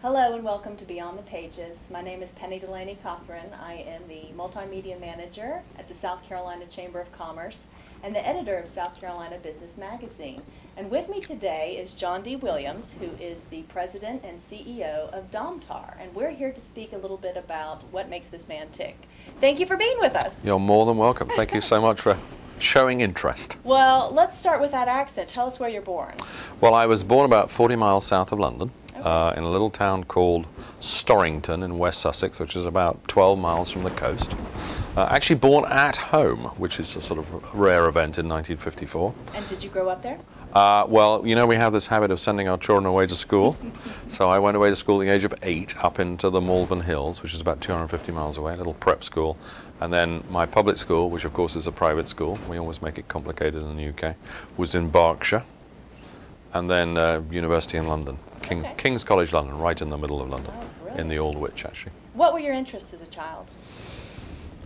Hello and welcome to Beyond the Pages. My name is Penny Cothran. I am the Multimedia Manager at the South Carolina Chamber of Commerce and the editor of South Carolina Business Magazine. And with me today is John D. Williams, who is the President and CEO of Domtar. And we're here to speak a little bit about what makes this man tick. Thank you for being with us. You're more than welcome. Thank you so much for showing interest. Well, let's start with that accent. Tell us where you're born. Well, I was born about 40 miles south of London. In a little town called Storrington in West Sussex, which is about 12 miles from the coast. Actually born at home, which is a sort of rare event in 1954. And did you grow up there? Well, you know, we have this habit of sending our children away to school. So I went away to school at the age of 8 up into the Malvern Hills, which is about 250 miles away, a little prep school. And then my public school, which of course is a private school, we always make it complicated in the UK, was in Berkshire. And then university in London. King's College London, right in the middle of London, in the Old Witch, actually. What were your interests as a child?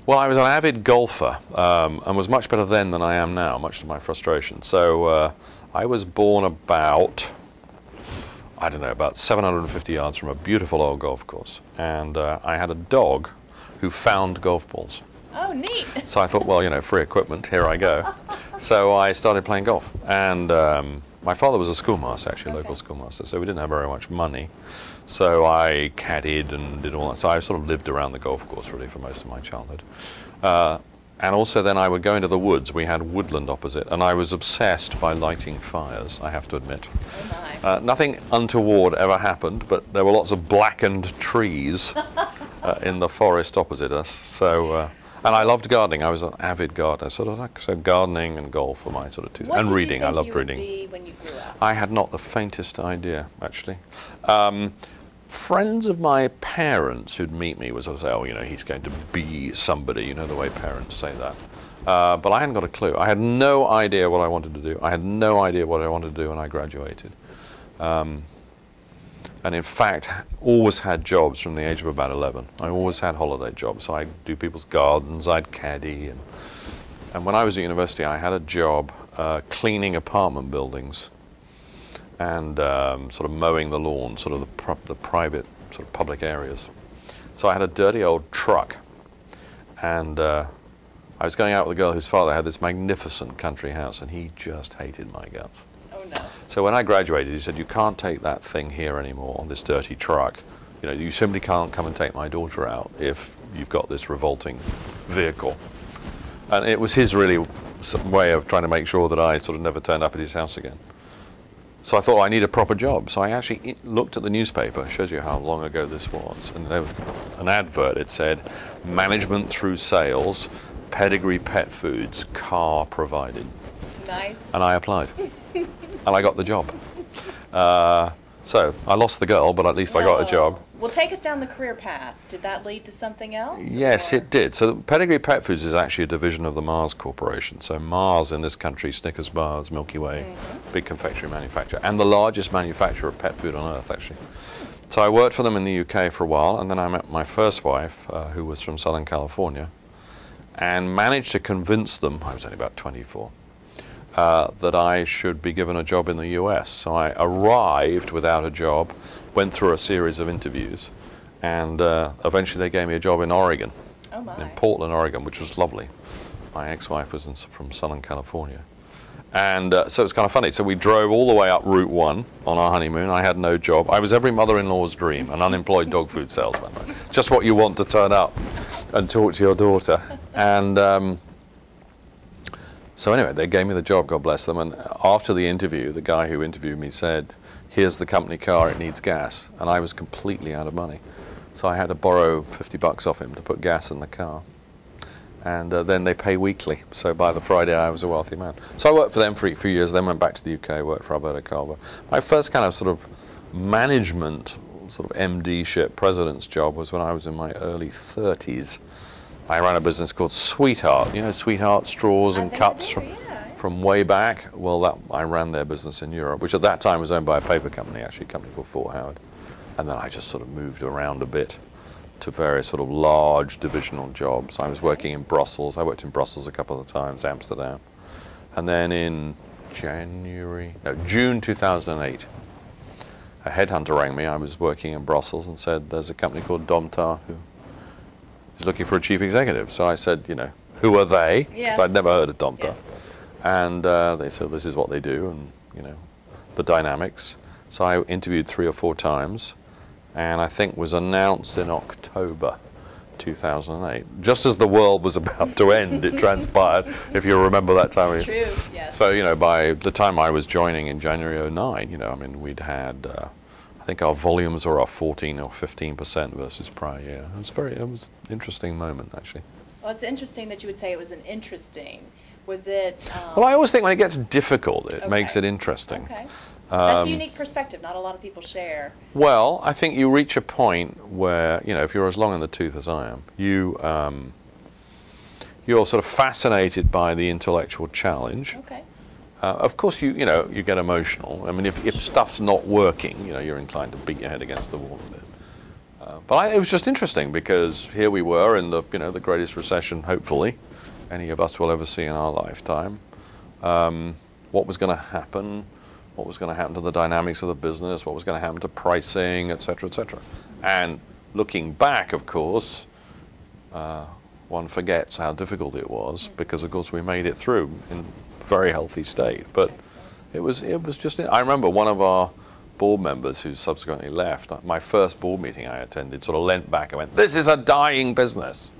Well, I was an avid golfer and was much better then than I am now, much to my frustration. So I was born about, I don't know, about 750 yards from a beautiful old golf course. And I had a dog who found golf balls. Oh, neat. So I thought, well, you know, free equipment, here I go. So I started playing golf. And my father was a schoolmaster, actually, a local schoolmaster, so we didn't have very much money. So I caddied and did all that. So I sort of lived around the golf course, really, for most of my childhood. And also then I would go into the woods. We had woodland opposite, and I was obsessed by lighting fires, I have to admit. Oh my. Nothing untoward ever happened, but there were lots of blackened trees in the forest opposite us. So. And I loved gardening. I was an avid gardener, sort of like, so gardening and golf were my sort of two. And reading. I loved reading. What did you think you would be when you grew up? I had not the faintest idea, actually. Friends of my parents who'd meet me would sort of say, oh, you know, he's going to be somebody, you know, the way parents say that. But I hadn't got a clue. I had no idea what I wanted to do. I had no idea what I wanted to do when I graduated. And in fact, always had jobs from the age of about 11. I always had holiday jobs. So I'd do people's gardens, I'd caddy. And when I was at university, I had a job cleaning apartment buildings and sort of mowing the lawn, sort of the private, sort of public areas. So I had a dirty old truck. And I was going out with a girl whose father had this magnificent country house, and he just hated my guts. Oh, no. So when I graduated, he said, you can't take that thing here anymore on this dirty truck. You know, you simply can't come and take my daughter out if you've got this revolting vehicle. And it was his really way of trying to make sure that I sort of never turned up at his house again. So I thought, I need a proper job. So I actually looked at the newspaper, shows you how long ago this was, and there was an advert. It said, management through sales, pedigree pet foods, car provided. Nice. And I applied. And I got the job. So I lost the girl, but at least I got a job. Well, take us down the career path. Did that lead to something else? Yes, it did. So Pedigree Pet Foods is actually a division of the Mars Corporation. So Mars in this country, Snickers bars, Milky Way, big confectionery manufacturer, and the largest manufacturer of pet food on earth, actually. So I worked for them in the UK for a while, and then I met my first wife, who was from Southern California, and managed to convince them, I was only about 24, that I should be given a job in the US. So I arrived without a job, went through a series of interviews, and eventually they gave me a job in Oregon, in Portland, Oregon, which was lovely. My ex-wife was from Southern California. And so it's kind of funny. So we drove all the way up Route 1 on our honeymoon. I had no job. I was every mother-in-law's dream, an unemployed dog food salesman. Just what you want to turn up and talk to your daughter. And so anyway, they gave me the job, God bless them, and after the interview, the guy who interviewed me said, here's the company car, it needs gas, and I was completely out of money. So I had to borrow $50 off him to put gas in the car. And then they pay weekly, so by the Friday I was a wealthy man. So I worked for them for a few years, then went back to the UK, worked for Alberto Calvo. My first kind of sort of management, sort of MD-ship, president's job was when I was in my early 30s. I ran a business called Sweetheart. You know, Sweetheart straws and cups from way back. Well, I ran their business in Europe, which at that time was owned by a paper company, actually, a company called Fort Howard. And then I just sort of moved around a bit to various sort of large divisional jobs. I was working in Brussels. I worked in Brussels a couple of times, Amsterdam. And then in June 2008, a headhunter rang me. I was working in Brussels and said, there's a company called Domtar who is looking for a chief executive. So I said, you know, who are they? Because Yes. I'd never heard of Domtar. Yes. And they said, this is what they do, and, you know, the dynamics. So I interviewed 3 or 4 times, and I think was announced in October 2008. Just as the world was about to end, it transpired, if you remember that time. True, yes. So, you know, by the time I was joining in January '09, you know, I mean, we'd had, I think our volumes were up 14 or 15% versus prior year. It was an interesting moment, actually. Well, it's interesting that you would say it was an interesting. Was it? Well, I always think when it gets difficult, it Okay. makes it interesting. Okay. That's a unique perspective. Not a lot of people share. Well, I think you reach a point where, you know, if you're as long in the tooth as I am, you're sort of fascinated by the intellectual challenge. Okay. Of course, you know, you get emotional. I mean, if stuff's not working, you know, you're inclined to beat your head against the wall a bit. But it was just interesting because here we were in the, you know, the greatest recession, hopefully, any of us will ever see in our lifetime. What was going to happen? What was going to happen to the dynamics of the business? What was going to happen to pricing, et cetera, et cetera. And looking back, of course, one forgets how difficult it was because, of course, we made it through in a very healthy state. But it was just. I remember one of our board members who subsequently left. My first board meeting I attended sort of leant back and went, "This is a dying business."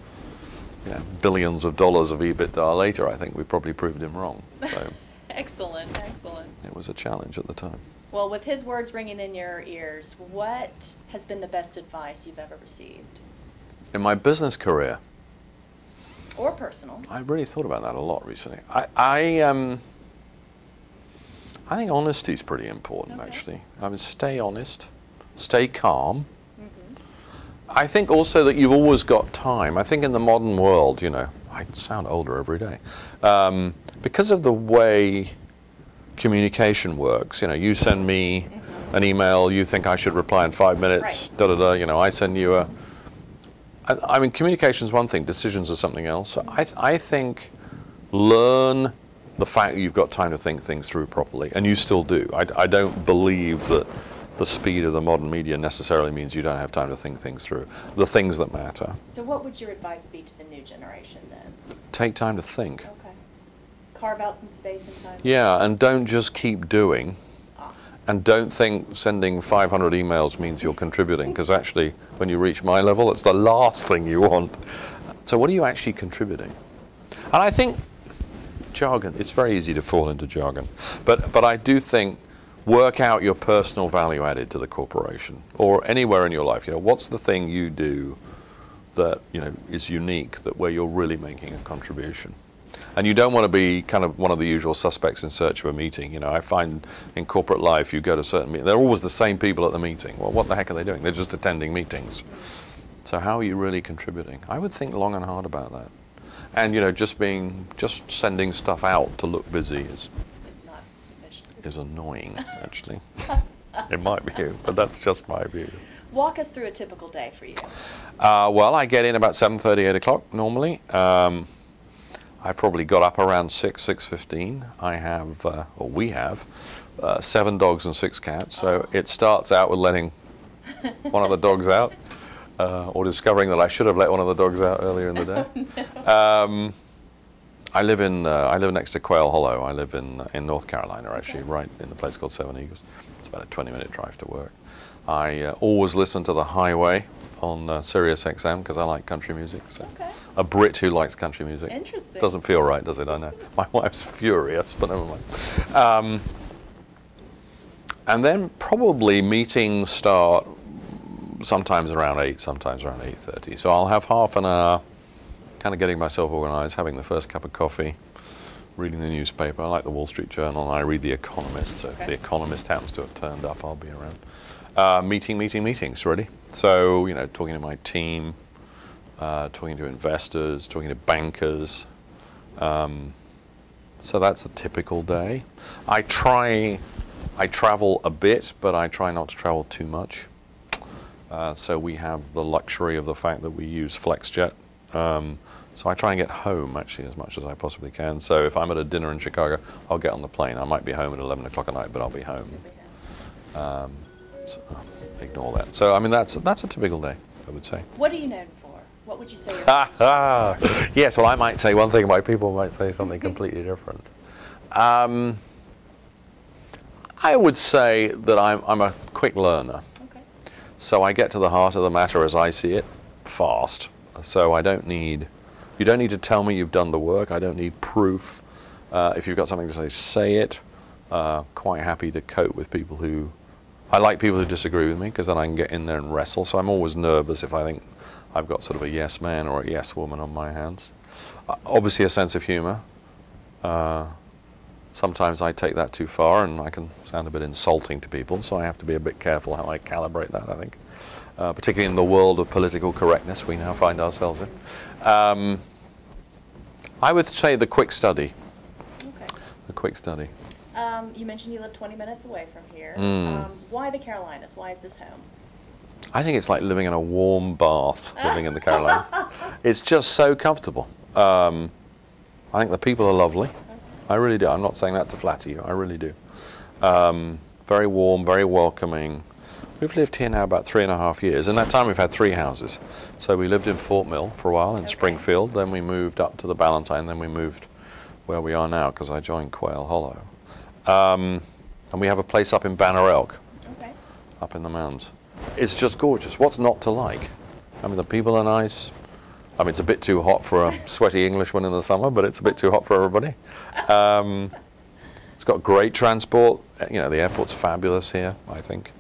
You know, billions of dollars of EBITDA later, I think we probably proved him wrong. So. Excellent, excellent. It was a challenge at the time. Well, with his words ringing in your ears, what has been the best advice you've ever received? In my business career, Or personal? I really thought about that a lot recently. I think honesty is pretty important, Okay. actually. I mean, stay honest, stay calm. Mm-hmm. I think also that you've always got time. I think in the modern world, you know, I sound older every day. Because of the way communication works, you know, you send me an email, you think I should reply in 5 minutes, Right. you know, I send you a... I mean, communication's one thing, decisions are something else. So I think learn the fact that you've got time to think things through properly, and you still do. I don't believe that the speed of the modern media necessarily means you don't have time to think things through. The things that matter. So what would your advice be to the new generation then? Take time to think. Okay. Carve out some space and time. Yeah, and don't just keep doing. Ah. And don't think sending 500 emails means you're contributing, because actually, when you reach my level, it's the last thing you want. So what are you actually contributing? And I think jargon, it's very easy to fall into jargon, but I do think work out your personal value added to the corporation or anywhere in your life. You know, what's the thing you do that, you know, is unique, that where you're really making a contribution? And you don't want to be kind of one of the usual suspects in search of a meeting. You know, I find in corporate life, you go to certain meetings, they're always the same people at the meeting. Well, what the heck are they doing? They're just attending meetings. So how are you really contributing? I would think long and hard about that. And, you know, just sending stuff out to look busy It's not sufficient. is annoying, actually. In my view, but that's just my view. Walk us through a typical day for you. Well, I get in about 7:30, 8 o'clock normally. I probably got up around 6:15. I have, or we have, 7 dogs and 6 cats. So it starts out with letting one of the dogs out, or discovering that I should have let one of the dogs out earlier in the day. I live next to Quail Hollow. I live in North Carolina, actually, right in the place called Seven Eagles. It's about a 20-minute drive to work. I always listen to the highway on Sirius XM because I like country music. So. Okay. A Brit who likes country music. Interesting. Doesn't feel right, does it? I know. My wife's furious, but never mind. And then probably meetings start sometimes around 8, sometimes around 8:30. So I'll have half an hour kind of getting myself organized, having the first cup of coffee, reading the newspaper. I like the Wall Street Journal, and I read The Economist. So if The Economist happens to have turned up, I'll be around. Meetings, really. So, you know, talking to my team, talking to investors, talking to bankers. So that's a typical day. I travel a bit, but I try not to travel too much. So we have the luxury of the fact that we use FlexJet. So I try and get home, actually, as much as I possibly can. So if I'm at a dinner in Chicago, I'll get on the plane. I might be home at 11 o'clock at night, but I'll be home. So, ignore that. So I mean that's a typical day, I would say. What are you known for? What would you say you're Yes, well I might say one thing, my people might say something completely different. I would say that I'm a quick learner. Okay. So I get to the heart of the matter as I see it fast. So you don't need to tell me you've done the work. I don't need proof. If you've got something to say it. Quite happy to cope with people I like people who disagree with me, because then I can get in there and wrestle. So I'm always nervous if I think I've got sort of a yes man or a yes woman on my hands. Obviously a sense of humor. Sometimes I take that too far and I can sound a bit insulting to people, so I have to be a bit careful how I calibrate that, I think. Particularly in the world of political correctness we now find ourselves in. I would say the quick study. Okay. The quick study. You mentioned you live 20 minutes away from here. Mm. Why the Carolinas? Why is this home? I think it's like living in a warm bath, living in the Carolinas. It's just so comfortable. I think the people are lovely. I really do. I'm not saying that to flatter you. I really do. Very warm, very welcoming. We've lived here now about 3.5 years. In that time, we've had 3 houses. So we lived in Fort Mill for a while, in Springfield. Then we moved up to the Ballantine. Then we moved where we are now, because I joined Quail Hollow. And we have a place up in Banner Elk, up in the mountains. It's just gorgeous. What's not to like? I mean, the people are nice. I mean, it's a bit too hot for a sweaty Englishman in the summer, but it's a bit too hot for everybody. It's got great transport. You know, the airport's fabulous here, I think.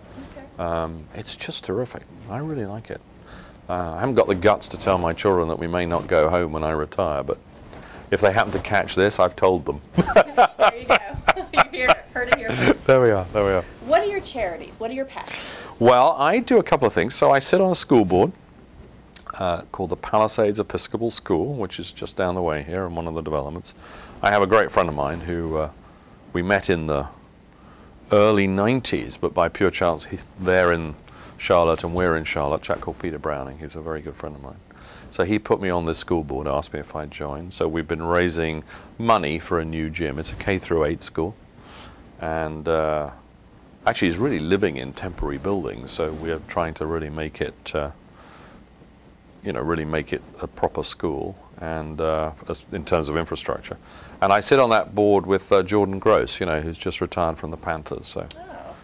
It's just terrific. I really like it. I haven't got the guts to tell my children that we may not go home when I retire, but if they happen to catch this, I've told them. There you go. You heard it here first. There we are, there we are. What are your charities? What are your passions? Well, I do a couple of things. So I sit on a school board called the Palisades Episcopal School, which is just down the way here in one of the developments. I have a great friend of mine who we met in the early 90s, but by pure chance they're in Charlotte and we're in Charlotte, a chap called Peter Browning. He's a very good friend of mine. So he put me on this school board, asked me if I'd join. So we've been raising money for a new gym. It's a K-8 school. And actually is really living in temporary buildings. So we're trying to really make it, you know, really make it a proper school, and in terms of infrastructure. And I sit on that board with Jordan Gross, you know, who's just retired from the Panthers.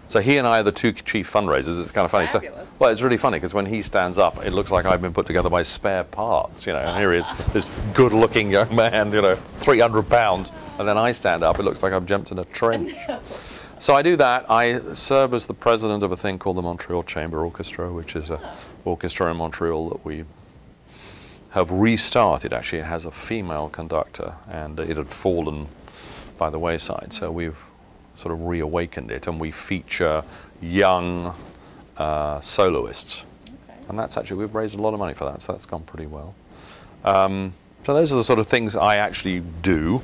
So he and I are the 2 chief fundraisers. It's kind of funny. Fabulous. So, well, it's really funny because when he stands up, it looks like I've been put together by spare parts, you know. And here he is, this good-looking young man, you know, 300 pounds, and then I stand up, it looks like I've jumped in a trench. No. So I do that. I serve as the president of a thing called the Montreal Chamber Orchestra, which is an orchestra in Montreal that we have restarted. Actually, it has a female conductor, and it had fallen by the wayside. So we've sort of reawakened it, and we feature young soloists. And that's actually, we've raised a lot of money for that, so that's gone pretty well. So those are the sort of things I actually do.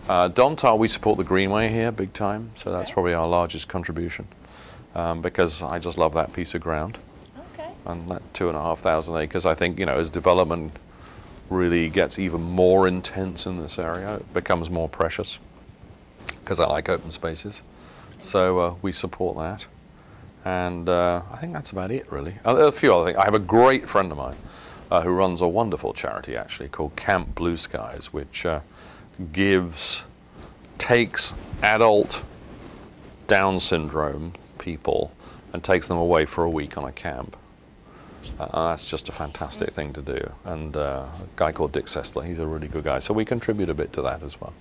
Domtar, we support the Greenway here big time, so that's probably our largest contribution, because I just love that piece of ground. And that 2,500 acres, I think, you know, as development really gets even more intense in this area, it becomes more precious, because I like open spaces. So we support that. And I think that's about it, really. A few other things. I have a great friend of mine who runs a wonderful charity, actually, called Camp Blue Skies, which takes adult Down syndrome people and takes them away for a week on a camp. That's just a fantastic thing to do. And a guy called Dick Sessler, he's a really good guy. So we contribute a bit to that as well.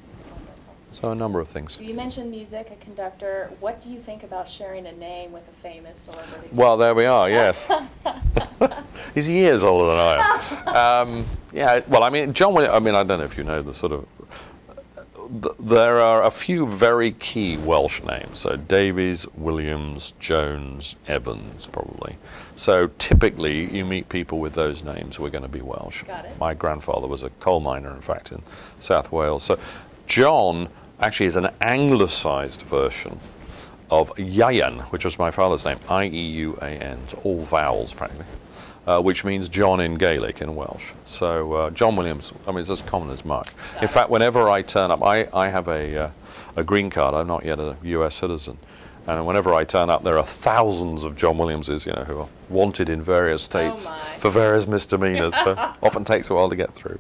So a number of things. You mentioned music, a conductor. What do you think about sharing a name with a famous celebrity? Well, there we are, yes. He's years older than I am. Yeah, well, I mean, John Williams, I mean, I don't know if you know the sort of, there are a few very key Welsh names. So Davies, Williams, Jones, Evans, probably. So typically, you meet people with those names who are going to be Welsh. Got it. My grandfather was a coal miner, in fact, in South Wales. So John actually is an anglicised version of Ieuan, which was my father's name, I-E-U-A-N, all vowels practically, which means John in Gaelic, in Welsh. So John Williams, I mean, it's as common as muck. In fact, whenever I turn up, I have a green card, I'm not yet a US citizen, And whenever I turn up, there are thousands of John Williamses, you know, who are wanted in various states my. for various misdemeanors. So often takes a while to get through.